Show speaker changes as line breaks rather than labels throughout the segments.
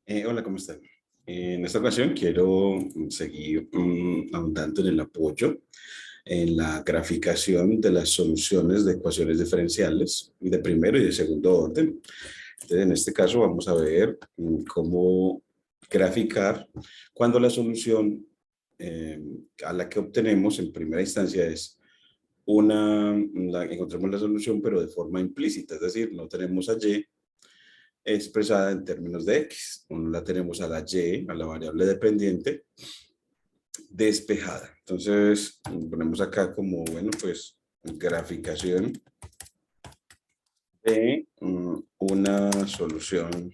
Hola, ¿cómo están? En esta ocasión quiero seguir ahondando en el apoyo en la graficación de las soluciones de ecuaciones diferenciales de primero y de segundo orden. Entonces, en este caso vamos a ver cómo graficar cuando la solución eh, a la que obtenemos en primera instancia es encontramos la solución pero de forma implícita, es decir, no tenemos a y expresada en términos de x. La tenemos a la y, a la variable dependiente, despejada. Entonces, ponemos acá como, bueno, pues, graficación de una solución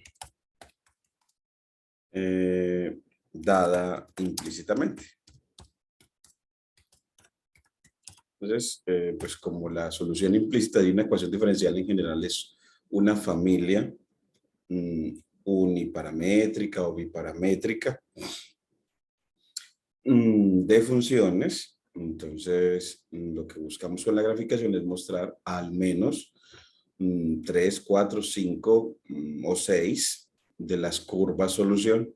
dada implícitamente. Entonces, pues como la solución implícita de una ecuación diferencial en general es una familia uniparamétrica o biparamétrica, de funciones. Entonces, lo que buscamos con la graficación es mostrar al menos 3, 4, 5 o 6 de las curvas solución.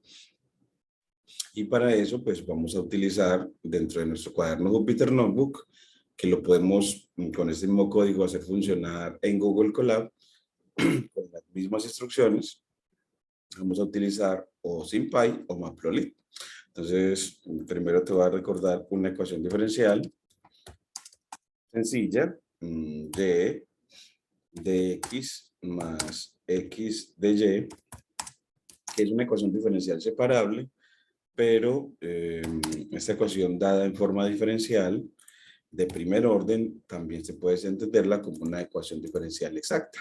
Y para eso, pues vamos a utilizar dentro de nuestro cuaderno Jupyter Notebook, que lo podemos con este mismo código hacer funcionar en Google Colab con las mismas instrucciones. Vamos a utilizar o SymPy o Matplotlib. Entonces, primero te voy a recordar una ecuación diferencial sencilla de x más x de y, que es una ecuación diferencial separable, pero esta ecuación dada en forma diferencial de primer orden también se puede entenderla como una ecuación diferencial exacta,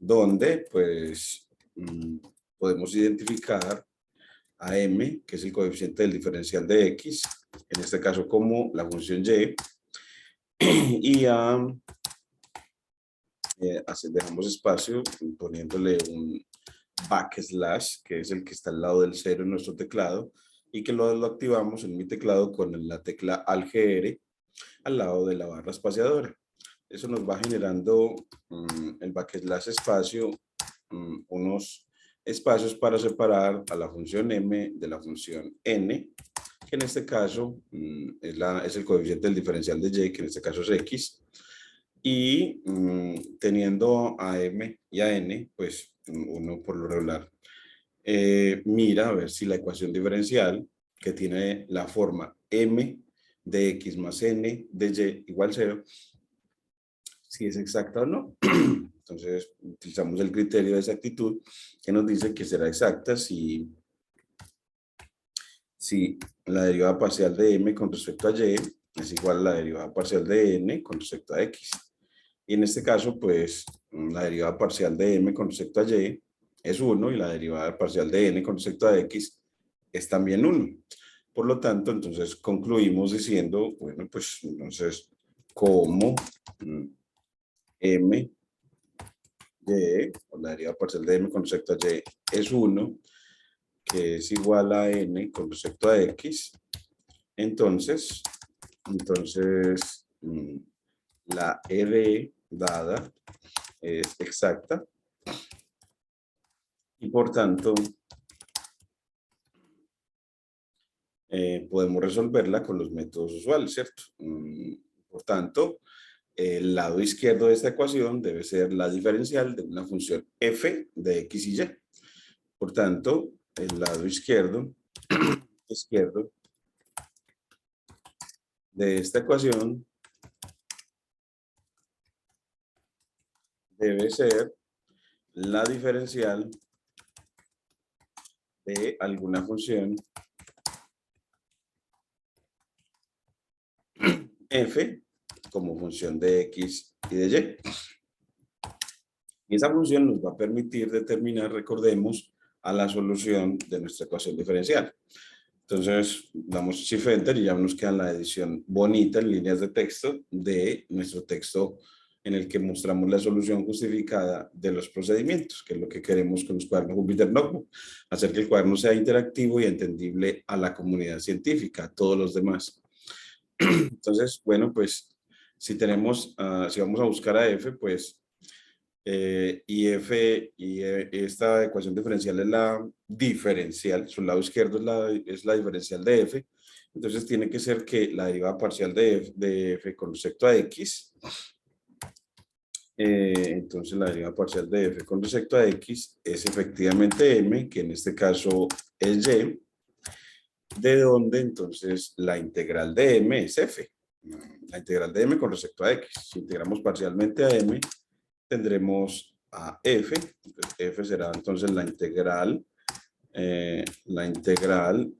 donde pues podemos identificar a m, que es el coeficiente del diferencial de x, en este caso como la función y, y dejamos espacio poniéndole un backslash, que es el que está al lado del 0 en nuestro teclado, y que lo activamos en mi teclado con la tecla Alt-GR al lado de la barra espaciadora. Eso nos va generando el backslash espacio, unos espacios para separar a la función m de la función n, que en este caso es el coeficiente del diferencial de y, que en este caso es x, y teniendo a m y a n, pues uno por lo regular mira a ver si la ecuación diferencial, que tiene la forma m de x más n de y igual 0, si es exacta o no. Entonces, utilizamos el criterio de exactitud que nos dice que será exacta si la derivada parcial de m con respecto a y es igual a la derivada parcial de n con respecto a x. Y en este caso, pues, la derivada parcial de m con respecto a y es 1 y la derivada parcial de n con respecto a x es también 1. Por lo tanto, entonces concluimos diciendo, bueno, pues, entonces, como m de, o la derivada parcial de m con respecto a y es 1, que es igual a n con respecto a x, entonces la ED dada es exacta y por tanto podemos resolverla con los métodos usuales, ¿cierto? Por tanto, el lado izquierdo de esta ecuación debe ser la diferencial de una función f de x y y. Por tanto, el lado izquierdo de esta ecuación debe ser la diferencial de alguna función f como función de x y de y. Y esa función nos va a permitir determinar, recordemos, a la solución de nuestra ecuación diferencial. Entonces, damos Shift Enter y ya nos queda la edición bonita en líneas de texto de nuestro texto en el que mostramos la solución justificada de los procedimientos, que es lo que queremos con los cuadernos Jupyter Notebook, hacer que el cuaderno sea interactivo y entendible a la comunidad científica, a todos los demás. Entonces, bueno, pues si vamos a buscar a f, pues esta ecuación diferencial es la diferencial, su lado izquierdo es la diferencial de f, entonces tiene que ser que la derivada parcial de f con respecto a x, entonces la derivada parcial de f con respecto a x es efectivamente m, que en este caso es y, de donde entonces la integral de m es f. La integral de m con respecto a x. Si integramos parcialmente a m, tendremos a f. Entonces, f será entonces la integral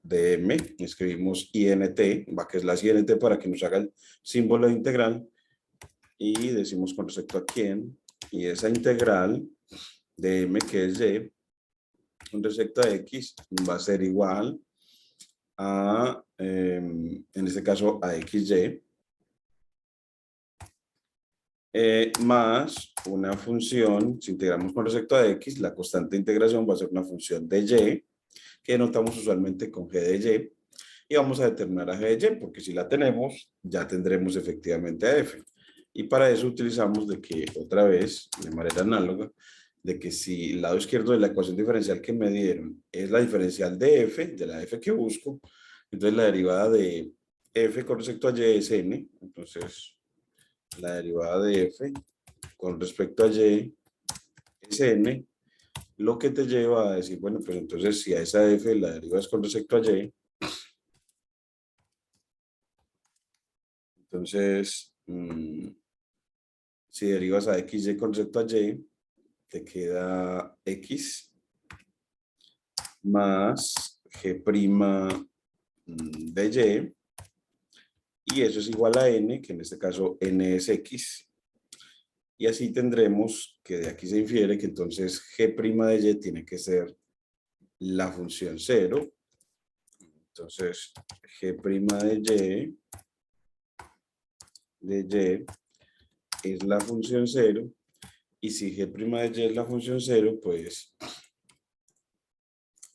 de m. Escribimos int, va que es la int para que nos haga el símbolo de integral. Y decimos con respecto a quién. Y esa integral de m, que es y, con respecto a x, va a ser igual a, en este caso, a xy, más una función, si integramos con respecto a x, la constante de integración va a ser una función de y, que notamos usualmente con g de y, y vamos a determinar a g de y, porque si la tenemos, ya tendremos efectivamente a f. Y para eso utilizamos de que, otra vez, de manera análoga, de que si el lado izquierdo de la ecuación diferencial que me dieron es la diferencial de f, de la f que busco, entonces la derivada de f con respecto a y es n, entonces la derivada de f con respecto a y es n, lo que te lleva a decir, bueno, pues entonces si a esa f la derivas con respecto a y, entonces si derivas a xy con respecto a y, te queda x más g' de y eso es igual a n, que en este caso n es x. Y así tendremos que de aquí se infiere que entonces g' de y tiene que ser la función 0. Entonces, g' de y es la función 0. Y si g' de y es la función 0, pues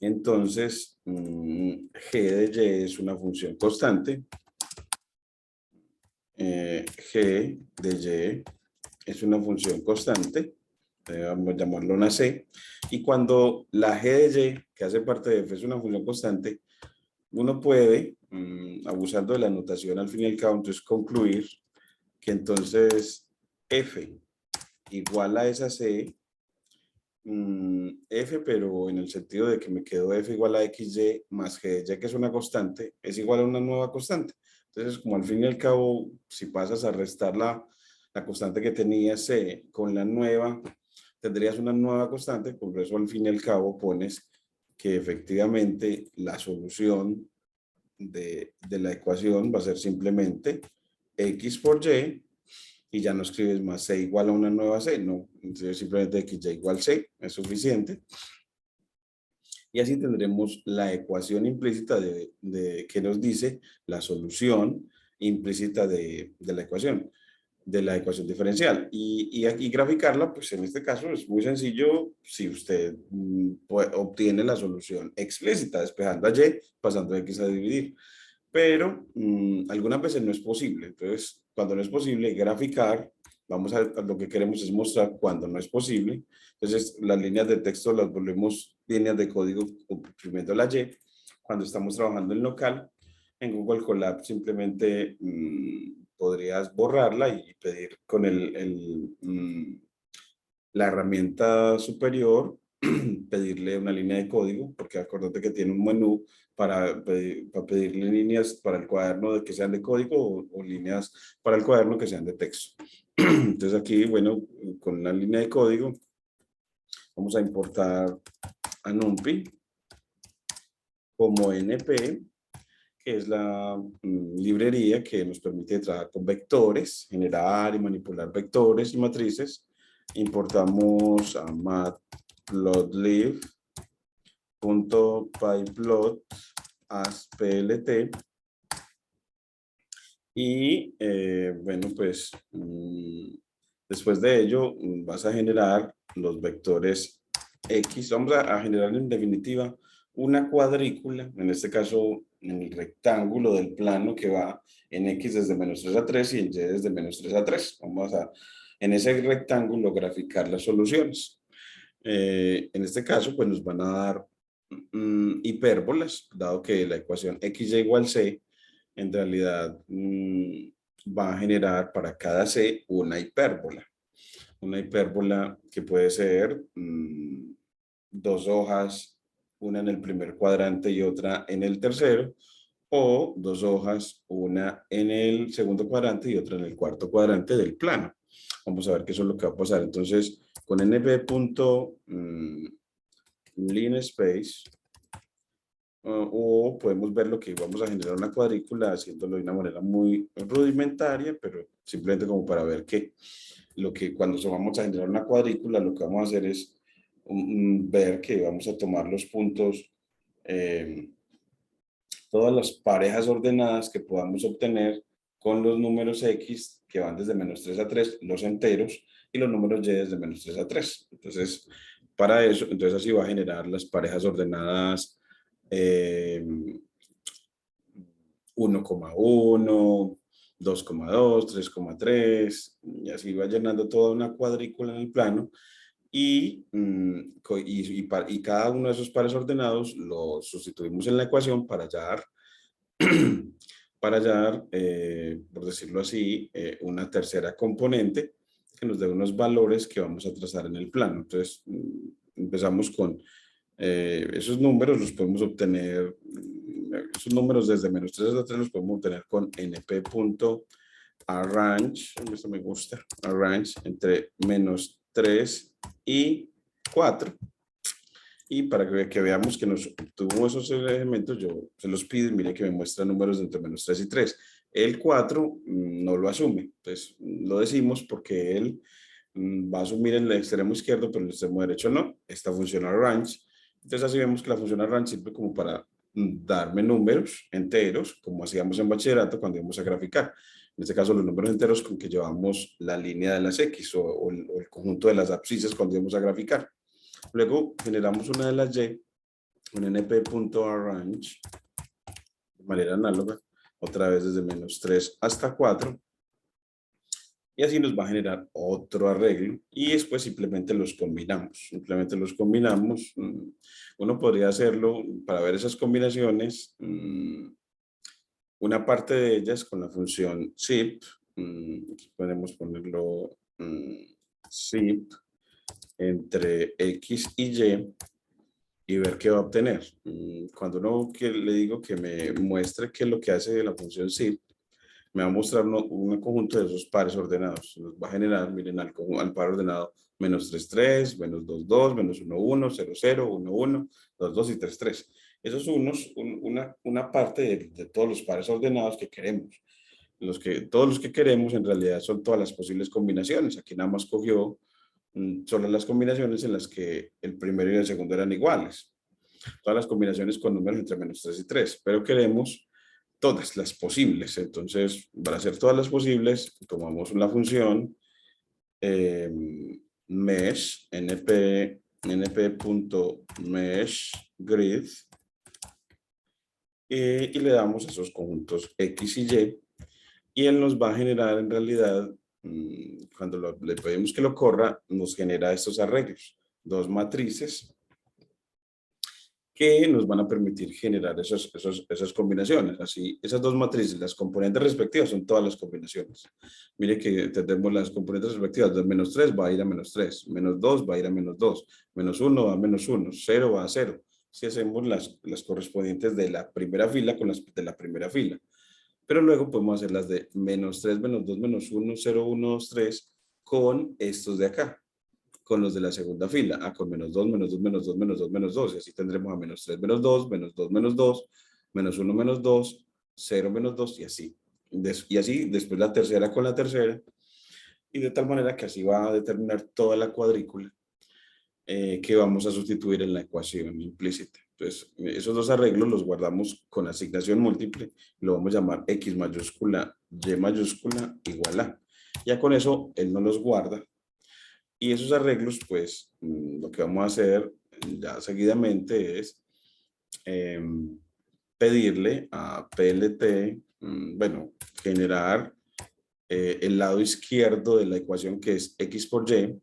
entonces g de y es una función constante. G de y es una función constante. Vamos a llamarlo una c. Y cuando la g de y, que hace parte de f, es una función constante, uno puede, abusando de la notación al fin y al cabo, entonces concluir que entonces f igual a esa c, f, pero en el sentido de que me quedó f igual a xy más g de y, que es una constante, es igual a una nueva constante. Entonces, como al fin y al cabo, si pasas a restar la constante que tenía c con la nueva, tendrías una nueva constante, por eso al fin y al cabo pones que efectivamente la solución de la ecuación va a ser simplemente x por y ya no escribes más c igual a una nueva c, no, entonces simplemente xy igual c es suficiente. Y así tendremos la ecuación implícita que nos dice la solución implícita de la ecuación diferencial. Y aquí graficarla, pues en este caso es muy sencillo si usted obtiene la solución explícita, despejando a y, pasando a x a dividir. Pero algunas veces no es posible. Entonces, cuando no es posible graficar, a lo que queremos es mostrar cuando no es posible. Entonces, las líneas de texto las volvemos líneas de código oprimiendo la Y. Cuando estamos trabajando en local, en Google Colab simplemente podrías borrarla y pedir con la herramienta superior, pedirle una línea de código, porque acuérdate que tiene un menú para pedirle líneas para el cuaderno de que sean de código o líneas para el cuaderno que sean de texto. Entonces aquí, bueno, con la línea de código, vamos a importar a NumPy como NP, que es la librería que nos permite trabajar con vectores, generar y manipular vectores y matrices. Importamos a matplotlib.pyplot as plt y bueno, pues después de ello vas a generar los vectores X. Vamos a generar en definitiva una cuadrícula, en este caso en el rectángulo del plano que va en X desde -3 a 3 y en Y desde -3 a 3. Vamos a en ese rectángulo graficar las soluciones. En este caso, pues nos van a dar hipérbolas, dado que la ecuación XY igual C, en realidad va a generar para cada C una hipérbola. Una hipérbola que puede ser dos hojas, una en el primer cuadrante y otra en el tercero, o dos hojas, una en el segundo cuadrante y otra en el cuarto cuadrante del plano. Vamos a ver qué es lo que va a pasar. Entonces, con np.linspace, o podemos ver lo que vamos a generar una cuadrícula haciéndolo de una manera muy rudimentaria, pero simplemente como para ver que cuando vamos a generar una cuadrícula, lo que vamos a hacer es ver que vamos a tomar los puntos, todas las parejas ordenadas que podamos obtener con los números X que van desde -3 a 3, los enteros, y los números Y desde -3 a 3. Entonces, para eso, entonces así va a generar las parejas ordenadas 1,1, 2,2, 3,3, y así va llenando toda una cuadrícula en el plano. Y cada uno de esos pares ordenados lo sustituimos en la ecuación para hallar, por decirlo así, una tercera componente que nos dé unos valores que vamos a trazar en el plano. Entonces, empezamos con esos números, los podemos obtener, esos números desde -3 hasta 3 los podemos obtener con np.arrange, esto me gusta, arrange entre -3 y 4. Y para que veamos que nos obtuvo esos elementos, yo se los pido y mire que me muestra números entre -3 y 3. El 4 no lo asume, entonces lo decimos porque él va a asumir en el extremo izquierdo, pero en el extremo derecho no. Esta función arrange. Entonces así vemos que la función arrange sirve como para darme números enteros, como hacíamos en bachillerato cuando íbamos a graficar. En este caso, los números enteros con que llevamos la línea de las X o el conjunto de las abscisas cuando íbamos a graficar. Luego generamos una de las Y, un np.arrange, de manera análoga, otra vez desde -3 hasta 4, y así nos va a generar otro arreglo, y después simplemente los combinamos. Uno podría hacerlo para ver esas combinaciones, una parte de ellas con la función zip, aquí podemos ponerlo zip entre X y ver qué va a obtener. Cuando le digo que me muestre qué es lo que hace la función zip, me va a mostrar un conjunto de esos pares ordenados. Nos va a generar, miren, al par ordenado -3, 3, -2, 2, -1, 1, 0, 0, 1, 1, 2, 2 y 3, 3. Esos unos, una parte de todos los pares ordenados que queremos. Todos los que queremos en realidad son todas las posibles combinaciones. Aquí nada más cogió solo las combinaciones en las que el primero y el segundo eran iguales. Todas las combinaciones con números entre -3 y 3, pero queremos todas las posibles. Entonces, para hacer todas las posibles, tomamos la función mesh, np.meshGrid, y le damos esos conjuntos X y él nos va a generar en realidad, cuando le pedimos que lo corra, nos genera estos arreglos, dos matrices que nos van a permitir generar esas combinaciones. Así, esas dos matrices, las componentes respectivas son todas las combinaciones. Mire que tenemos las componentes respectivas, de -3 va a ir a -3, -2 va a ir a -2, -1 va a -1, 0 va a 0. Si hacemos las correspondientes de la primera fila con las de la primera fila. Pero luego podemos hacer las de -3, -2, -1, 0, 1, 2, 3 con estos de acá, con los de la segunda fila, con -2, -2, -2, -2, -2, y así tendremos a -3, -2, -2, -2, -1, -2, 0, -2, y así. Y así después la tercera con la tercera, y de tal manera que así va a determinar toda la cuadrícula que vamos a sustituir en la ecuación implícita. Entonces, esos dos arreglos los guardamos con asignación múltiple, lo vamos a llamar X mayúscula, Y mayúscula, igual a. Ya con eso, él no los guarda. Y esos arreglos, pues, lo que vamos a hacer ya seguidamente es pedirle a PLT, bueno, generar el lado izquierdo de la ecuación, que es x por y,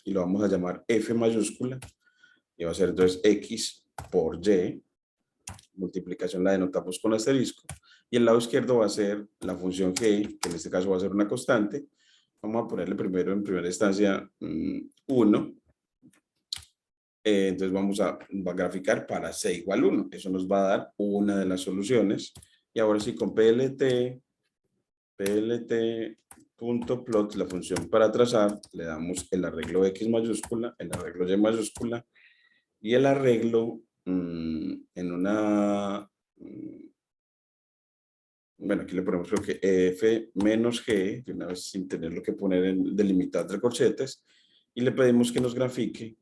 y lo vamos a llamar f mayúscula, y va a ser entonces x por y, multiplicación la denotamos con asterisco, y el lado izquierdo va a ser la función g, que en este caso va a ser una constante. Vamos a ponerle primero en primera instancia 1. Entonces vamos a graficar para c igual 1. Eso nos va a dar una de las soluciones. Y ahora sí, con plt.plot, la función para trazar, le damos el arreglo x mayúscula, el arreglo y mayúscula, y el arreglo en una... bueno, aquí le ponemos creo que f menos g, de una vez sin tenerlo que poner en delimitar entre corchetes, y le pedimos que nos grafique,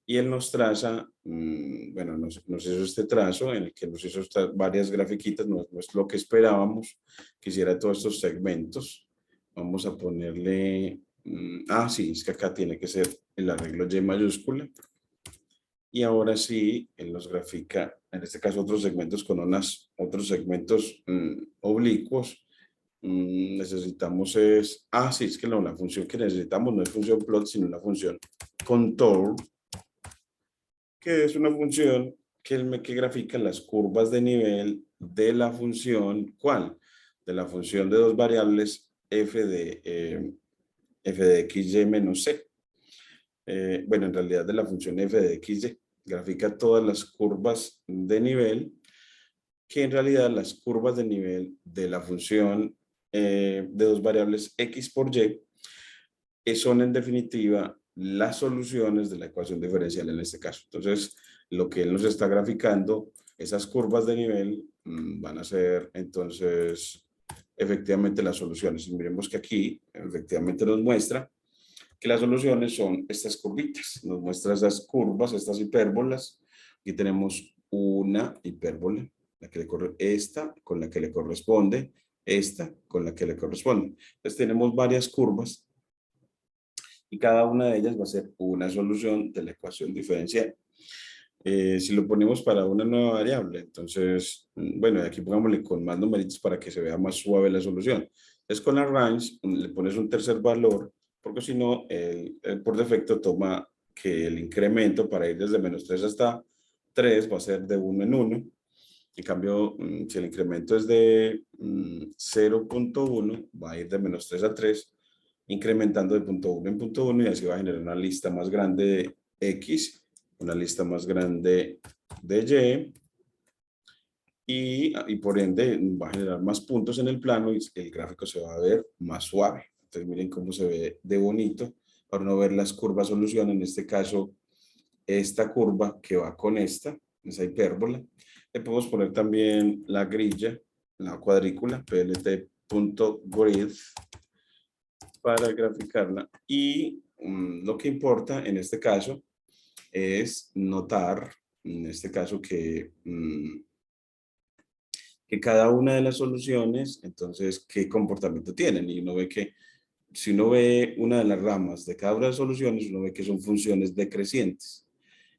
y él nos traza, bueno, nos hizo este trazo en el que nos hizo varias grafiquitas, no es lo que esperábamos, que hiciera todos estos segmentos. Vamos a ponerle, sí, es que acá tiene que ser el arreglo y mayúscula. Y ahora sí, él nos grafica, en este caso, otros segmentos con otros segmentos oblicuos. Necesitamos es, sí, es que no, la función que necesitamos no es función plot, sino la función contour, que es una función que grafica las curvas de nivel de la función, ¿cuál? De la función de dos variables f de xy menos c. Bueno, en realidad de la función f de xy. Grafica todas las curvas de nivel, que en realidad las curvas de nivel de la función de dos variables x por y son en definitiva las soluciones de la ecuación diferencial en este caso. Entonces, lo que él nos está graficando, esas curvas de nivel van a ser entonces efectivamente las soluciones. Y miremos que aquí efectivamente nos muestra que las soluciones son estas curvitas. Nos muestra esas curvas, estas hipérbolas. Aquí tenemos una hipérbola, la que le corre esta con la que le corresponde, esta con la que le corresponde. Entonces tenemos varias curvas y cada una de ellas va a ser una solución de la ecuación diferencial. Si lo ponemos para una nueva variable, entonces, bueno, aquí pongámosle con más numeritos para que se vea más suave la solución. Entonces con la range le pones un tercer valor, porque si no, por defecto toma que el incremento para ir desde menos 3 hasta 3 va a ser de 1 en 1. En cambio, si el incremento es de 0.1, va a ir de menos 3 a 3, incrementando de punto 1 en punto 1, y así va a generar una lista más grande de X, una lista más grande de y por ende va a generar más puntos en el plano y el gráfico se va a ver más suave. Entonces miren cómo se ve de bonito, para no ver las curvas solución, en este caso esta curva que va con esa hipérbola. Le podemos poner también la grilla, la cuadrícula, plt.grid, para graficarla. Y lo que importa en este caso es notar, en este caso, que cada una de las soluciones, entonces, qué comportamiento tienen. Y uno ve que, si uno ve una de las ramas de cada una de las soluciones, uno ve que son funciones decrecientes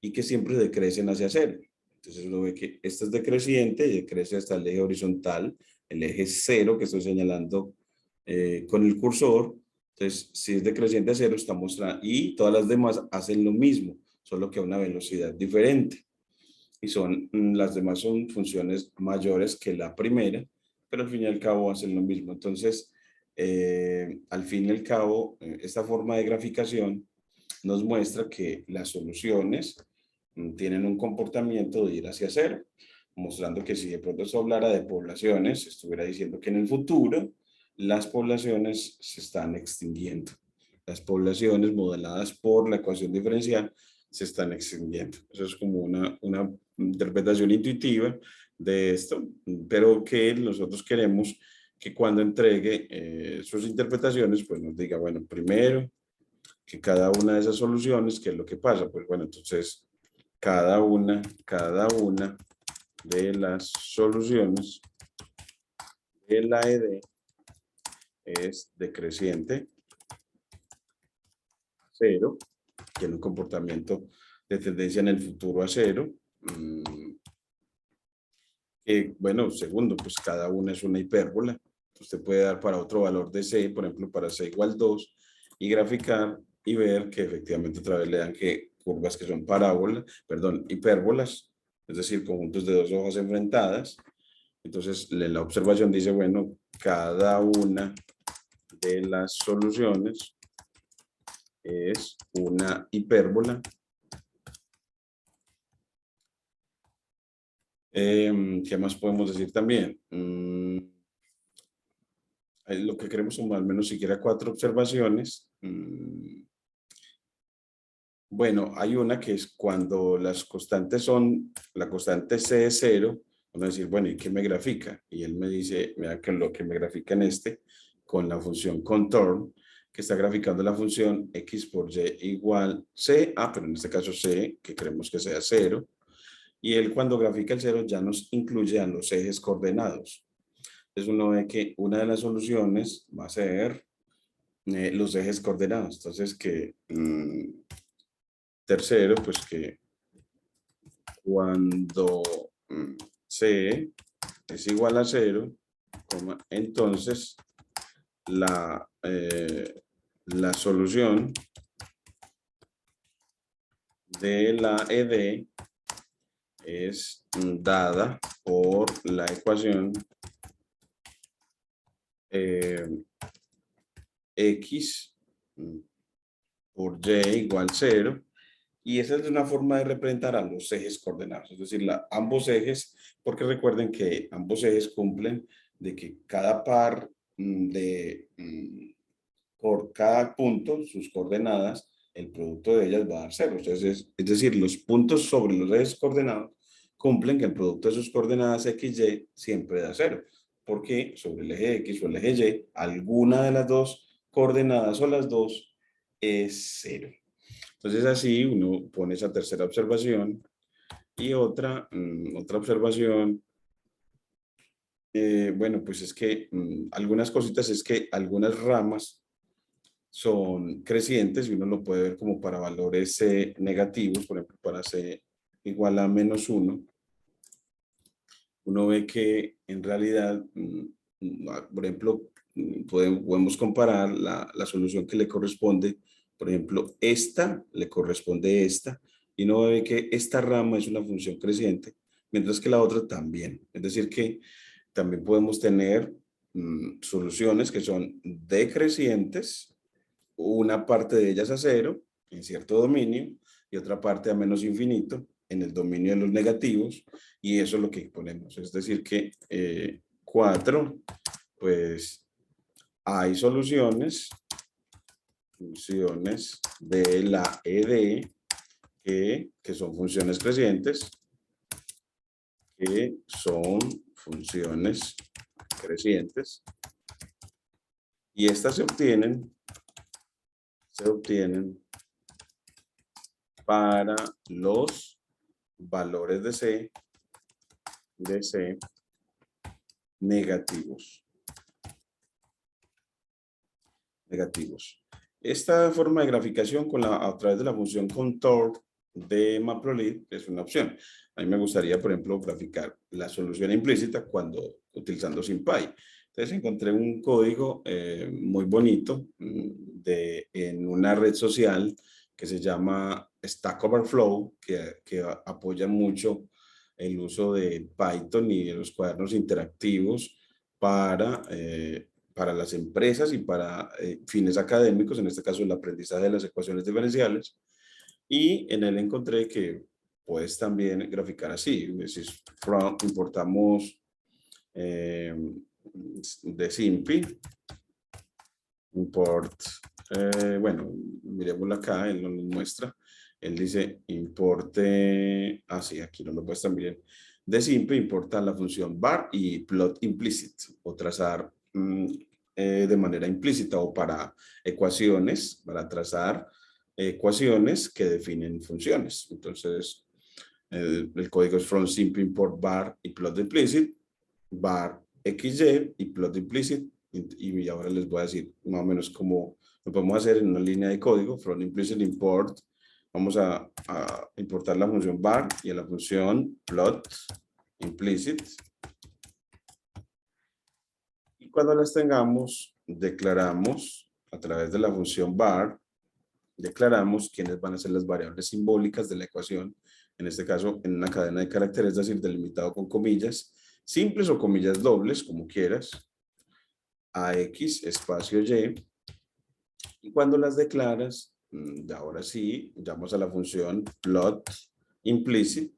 y que siempre decrecen hacia cero. Entonces uno ve que esta es decreciente y decrece hasta el eje horizontal, el eje cero que estoy señalando con el cursor. Entonces, si es decreciente a cero, está mostrando, y todas las demás hacen lo mismo, solo que a una velocidad diferente. Y las demás son funciones mayores que la primera, pero al fin y al cabo hacen lo mismo. Entonces, al fin y al cabo, esta forma de graficación nos muestra que las soluciones tienen un comportamiento de ir hacia cero, mostrando que si de pronto se hablara de poblaciones, estuviera diciendo que en el futuro las poblaciones se están extinguiendo. Las poblaciones modeladas por la ecuación diferencial se están extinguiendo. Eso es como una interpretación intuitiva de esto, pero que nosotros queremos que cuando entregue sus interpretaciones, pues nos diga, bueno, primero, que cada una de esas soluciones, ¿qué es lo que pasa? Pues bueno, entonces, cada una de las soluciones de la ED es decreciente, cero, tiene un comportamiento de tendencia en el futuro a cero. Bueno, segundo, pues cada una es una hipérbola. usted puede dar para otro valor de C, por ejemplo, para C igual 2, y graficar y ver que efectivamente otra vez le dan que curvas que son parábolas, perdón, hipérbolas, es decir, conjuntos de dos hojas enfrentadas. Entonces, la observación dice, bueno, cada una de las soluciones es una hipérbola. ¿Qué más podemos decir también? Lo que queremos son al menos siquiera 4 observaciones. Bueno, hay una que es cuando las constantes son, la constante C es 0, vamos a decir, bueno, ¿y qué me grafica? Y él me dice, mira que lo que me grafica en este, con la función contorn, que está graficando la función x por y igual c, pero en este caso c, que queremos que sea 0, y él cuando grafica el 0 ya nos incluye a los ejes coordenados. Entonces uno ve que una de las soluciones va a ser los ejes coordenados. Entonces que tercero, pues que cuando c es igual a 0, entonces la solución de la ED es dada por la ecuación x por y igual 0, y esa es una forma de representar a los ejes coordenados, es decir, ambos ejes, porque recuerden que ambos ejes cumplen de que cada par por cada punto, sus coordenadas, el producto de ellas va a dar 0. Entonces, es decir, los puntos sobre los ejes coordenados cumplen que el producto de sus coordenadas x, y siempre da 0, porque sobre el eje x o el eje y, alguna de las dos coordenadas o las dos es 0. Entonces así uno pone esa tercera observación y otra observación. Bueno, pues es que algunas cositas es que algunas ramas son crecientes y uno lo puede ver como para valores negativos, por ejemplo, para C igual a -1. Uno ve que en realidad, por ejemplo, podemos comparar la solución que le corresponde, por ejemplo, esta le corresponde esta, y uno ve que esta rama es una función creciente, mientras que la otra también. Es decir, que también podemos tener soluciones que son decrecientes, una parte de ellas a 0 en cierto dominio y otra parte a menos infinito en el dominio de los negativos, y eso es lo que ponemos. Es decir que 4, pues hay soluciones de la ED que son funciones crecientes, y estas se obtienen para los valores de C negativos. Esta forma de graficación a través de la función contour de Matplotlib es una opción. A mí me gustaría, por ejemplo, graficar la solución implícita utilizando SymPy. Entonces encontré un código muy bonito en una red social que se llama Stack Overflow, que apoya mucho el uso de Python y de los cuadernos interactivos para las empresas y para fines académicos, en este caso el aprendizaje de las ecuaciones diferenciales. Y en él encontré que puedes también graficar así. Es decir, importamos de SymPy, import, bueno, miremoslo acá, él no nos muestra. Él dice importe, así, aquí no lo muestra bien. De SymPy importa la función var y plot implicit, o trazar de manera implícita, o para ecuaciones, para trazar ecuaciones que definen funciones. Entonces, el código es from SymPy import var y plot implicit, var xy y plot implicit, y ahora les voy a decir más o menos cómo lo podemos hacer en una línea de código. From implicit import, vamos a importar la función var y a la función plot implicit. cuando las tengamos, declaramos a través de la función var, declaramos quiénes van a ser las variables simbólicas de la ecuación, en este caso en una cadena de caracteres, es decir, delimitado con comillas simples o comillas dobles, como quieras, AX espacio y cuando las declaras, ahora sí, llamas a la función plot implicit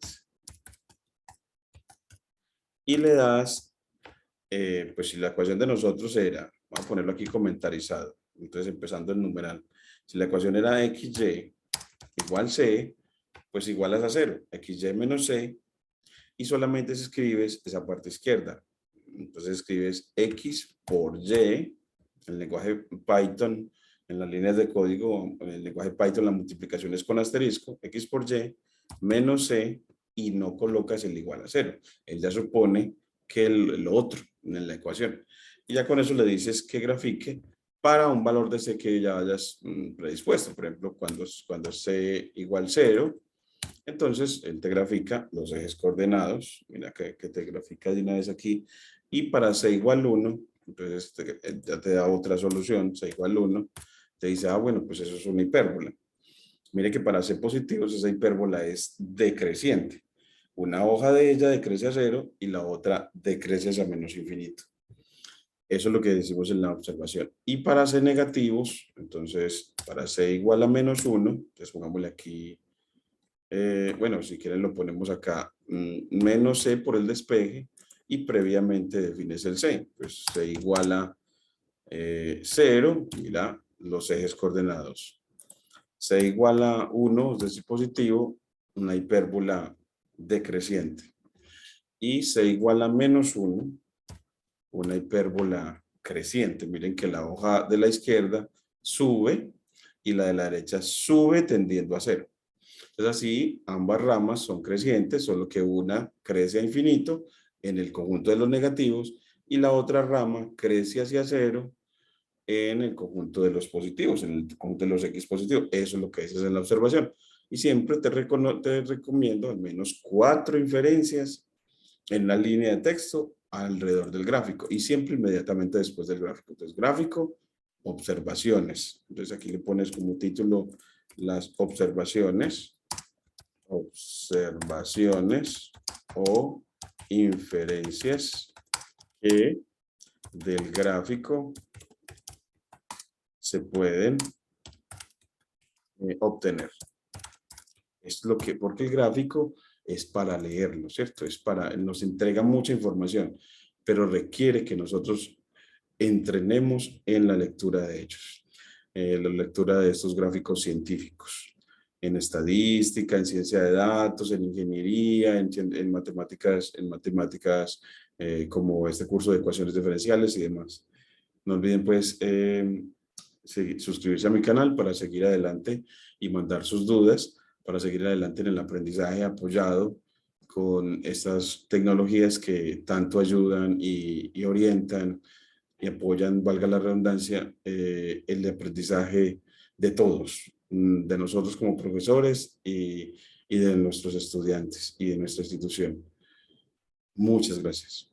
y le das, pues si la ecuación de nosotros era, vamos a ponerlo aquí comentarizado, entonces empezando el numeral, si la ecuación era XY igual C, pues igualas a 0, XY menos C, y solamente escribes esa parte izquierda. Entonces escribes X por Y, en el lenguaje Python, en las líneas de código, en el lenguaje Python la multiplicación es con asterisco, X por Y, menos C, y no colocas el igual a 0. Él ya supone que el otro en la ecuación. Y ya con eso le dices que grafique para un valor de C que ya hayas predispuesto. Por ejemplo, cuando C igual 0, entonces, él te grafica los ejes coordenados. Mira que te grafica de una vez aquí. Y para C igual 1, entonces ya te da otra solución, C igual 1. Te dice, bueno, pues eso es una hipérbola. Mire que para C positivos esa hipérbola es decreciente. Una hoja de ella decrece a 0 y la otra decrece a menos infinito. Eso es lo que decimos en la observación. Y para C negativos, entonces, para C igual a menos 1, entonces pongámosle aquí, bueno, si quieren lo ponemos acá, menos C por el despeje, y previamente defines el C. Pues C igual a 0, mira los ejes coordenados. C igual a 1, es decir, positivo, una hipérbola decreciente. Y C igual a menos 1, una hipérbola creciente. Miren que la hoja de la izquierda sube y la de la derecha sube tendiendo a 0. Entonces así ambas ramas son crecientes, solo que una crece a infinito en el conjunto de los negativos y la otra rama crece hacia 0 en el conjunto de los positivos, en el conjunto de los X positivos. Eso es lo que dices en la observación. Y siempre te recomiendo al menos 4 inferencias en la línea de texto alrededor del gráfico y siempre inmediatamente después del gráfico. Entonces, gráfico, observaciones. Entonces, aquí le pones como título las observaciones o inferencias que del gráfico se pueden obtener. Es lo que, porque el gráfico es para leerlo, ¿cierto? Nos entrega mucha información, pero requiere que nosotros entrenemos en la lectura de ellos, la lectura de estos gráficos científicos, en estadística, en ciencia de datos, en ingeniería, en matemáticas como este curso de ecuaciones diferenciales y demás. No olviden pues suscribirse a mi canal para seguir adelante y mandar sus dudas para seguir adelante en el aprendizaje apoyado con estas tecnologías que tanto ayudan y orientan y apoyan, valga la redundancia, el aprendizaje de todos, de nosotros como profesores y de nuestros estudiantes y de nuestra institución. Muchas gracias.